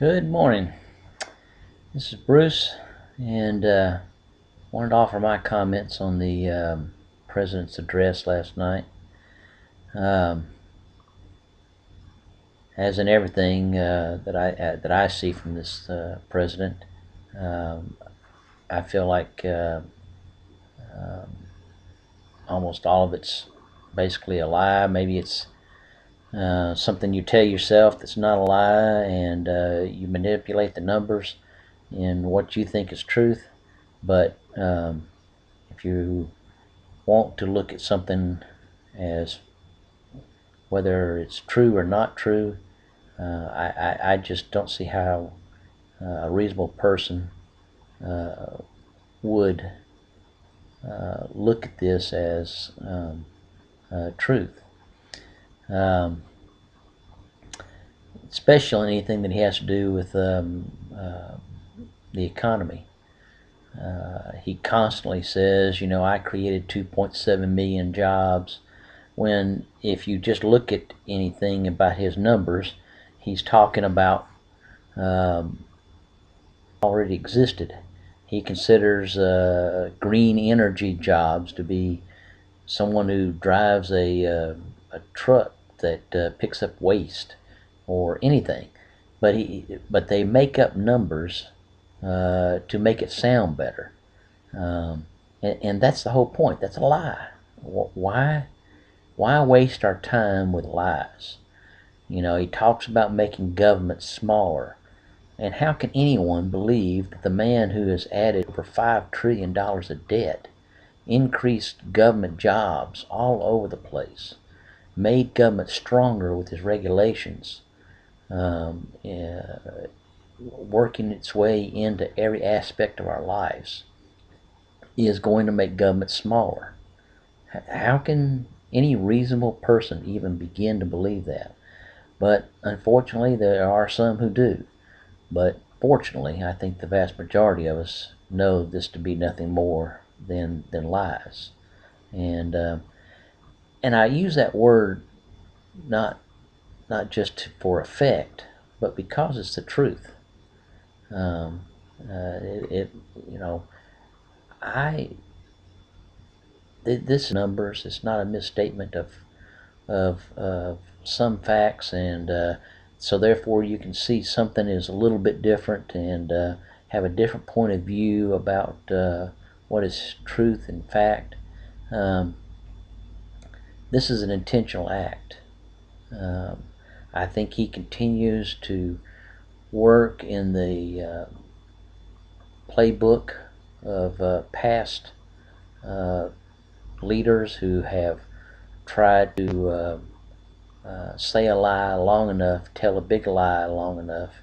Good morning. This is Bruce, and wanted to offer my comments on the President's address last night. As in everything that I see from this president, I feel like almost all of it's basically a lie. Maybe it's something you tell yourself that's not a lie, and you manipulate the numbers in what you think is truth. But if you want to look at something as whether it's true or not true, I just don't see how a reasonable person would look at this as truth. Especially anything that has to do with the economy. He constantly says, I created 2.7 million jobs, when if you just look at anything about his numbers, he's talking about already existed. He considers green energy jobs to be someone who drives a truck that picks up waste or anything, but they make up numbers to make it sound better, and that's the whole point. That's a lie. Why waste our time with lies? He talks about making government smaller. And how can anyone believe that the man who has added over $5 trillion of debt, increased government jobs all over the place, made government stronger with his regulations, working its way into every aspect of our lives, is going to make government smaller? How can any reasonable person even begin to believe that? But unfortunately, there are some who do. But fortunately, I think the vast majority of us know this to be nothing more than lies. And I use that word not just for effect, but because it's the truth. This numbers. It's not a misstatement of some facts, and so therefore you can see something is a little bit different, and have a different point of view about what is truth and fact. This is an intentional act. I think he continues to work in the playbook of past leaders who have tried to say a lie long enough, tell a big lie long enough,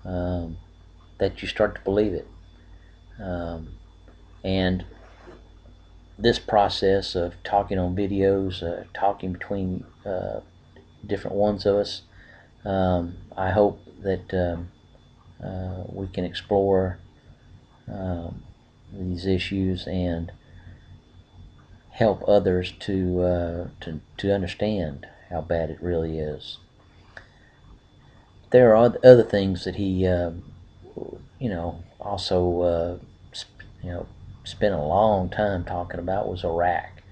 that you start to believe it. And this process of talking on videos, talking between different ones of us, I hope that we can explore these issues and help others to understand how bad it really is. There are other things that he, also, spent a long time talking about was Iraq.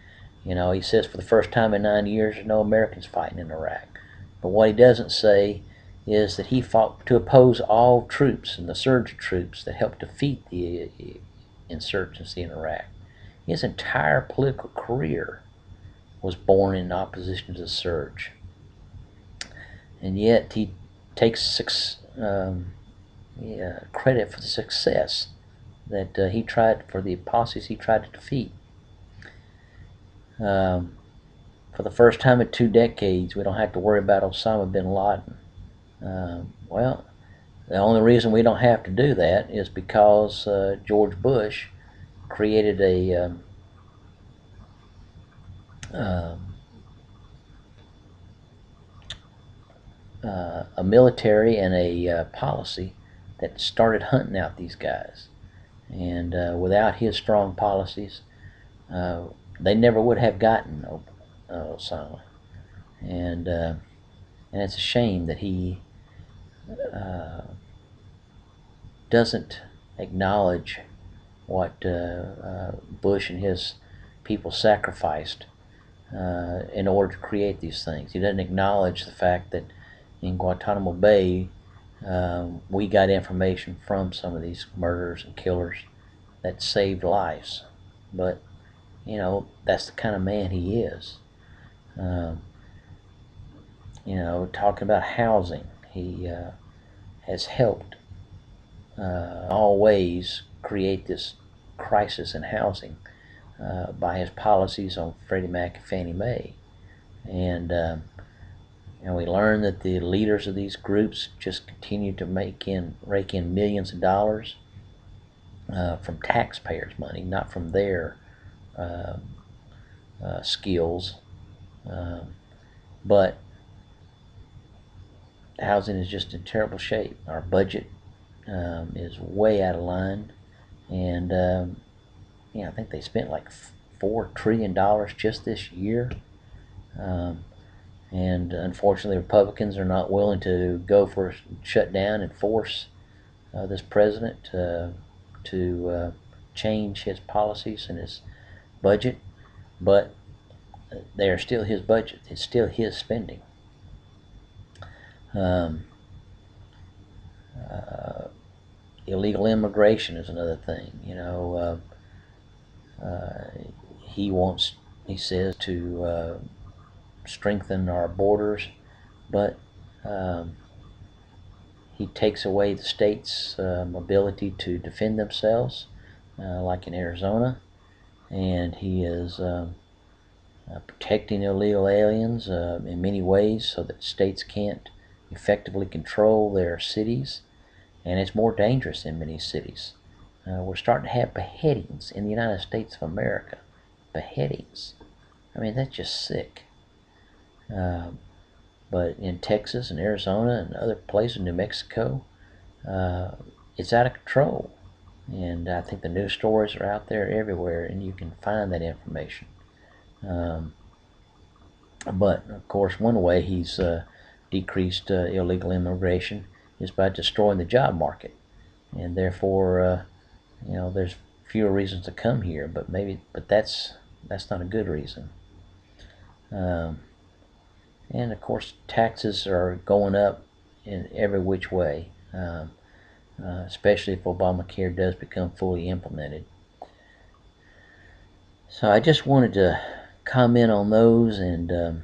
He says for the first time in 9 years, there's no Americans fighting in Iraq. But what he doesn't say is that he fought to oppose all troops and the surge of troops that helped defeat the insurgency in Iraq. His entire political career was born in opposition to the surge. And yet he takes credit for the success that he tried, for the policies he tried to defeat. For the first time in 2 decades, we don't have to worry about Osama bin Laden. Well, the only reason we don't have to do that is because George Bush created a military and a policy that started hunting out these guys. And without his strong policies, they never would have gotten Osama. And it's a shame that he doesn't acknowledge what Bush and his people sacrificed in order to create these things. He doesn't acknowledge the fact that in Guantanamo Bay we got information from some of these murderers and killers that saved lives. But that's the kind of man he is. Um, talking about housing, he has helped all ways create this crisis in housing by his policies on Freddie Mac and Fannie Mae. And we learned that the leaders of these groups just continue to rake in millions of dollars from taxpayers' money, not from their skills. But housing is just in terrible shape. Our budget is way out of line, and I think they spent like $4 trillion just this year. And unfortunately, Republicans are not willing to go for a shutdown and force this president to change his policies and his budget. But they are still his budget. It's still his spending. Illegal immigration is another thing. He says, to strengthen our borders, but he takes away the state's ability to defend themselves, like in Arizona, and he is protecting illegal aliens in many ways so that states can't effectively control their cities, and it's more dangerous in many cities. We're starting to have beheadings in the United States of America. Beheadings. I mean, that's just sick. But in Texas and Arizona and other places, New Mexico, it's out of control. And I think the news stories are out there everywhere, and you can find that information. But of course, one way he's decreased illegal immigration is by destroying the job market, and therefore, there's fewer reasons to come here. But that's not a good reason. And of course, taxes are going up in every which way, especially if Obamacare does become fully implemented. So I just wanted to comment on those and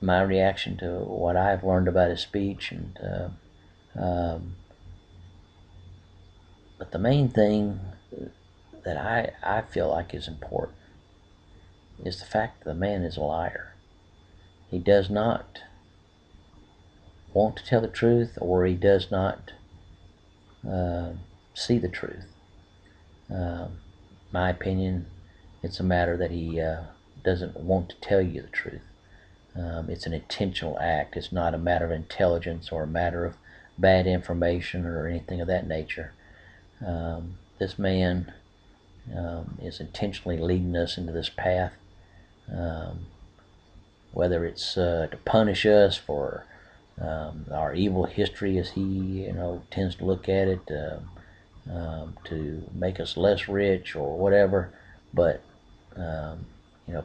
my reaction to what I've learned about his speech. But the main thing that I feel like is important is the fact that the man is a liar. He does not want to tell the truth, or he does not see the truth. My opinion, it's a matter that he doesn't want to tell you the truth. It's an intentional act. It's not a matter of intelligence or a matter of bad information or anything of that nature. This man is intentionally leading us into this path, whether it's to punish us for our evil history, as he tends to look at it, to make us less rich or whatever. But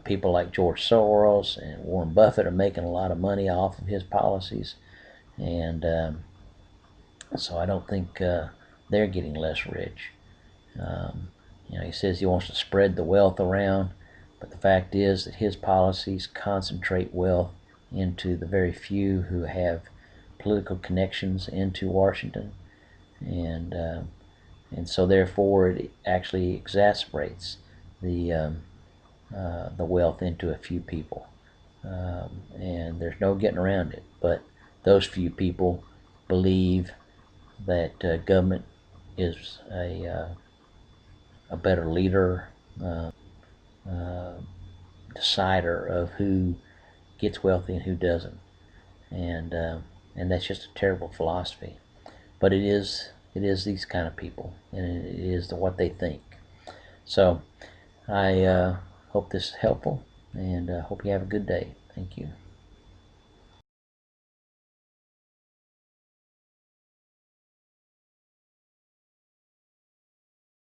people like George Soros and Warren Buffett are making a lot of money off of his policies, and so I don't think they're getting less rich. He says he wants to spread the wealth around, but the fact is that his policies concentrate wealth into the very few who have political connections into Washington, and so therefore it actually exacerbates the wealth into a few people, and there's no getting around it. But those few people believe that government is a better leader, decider of who gets wealthy and who doesn't, and that's just a terrible philosophy. But it is these kind of people, and it is what they think. So I hope this is helpful, and hope you have a good day. Thank you.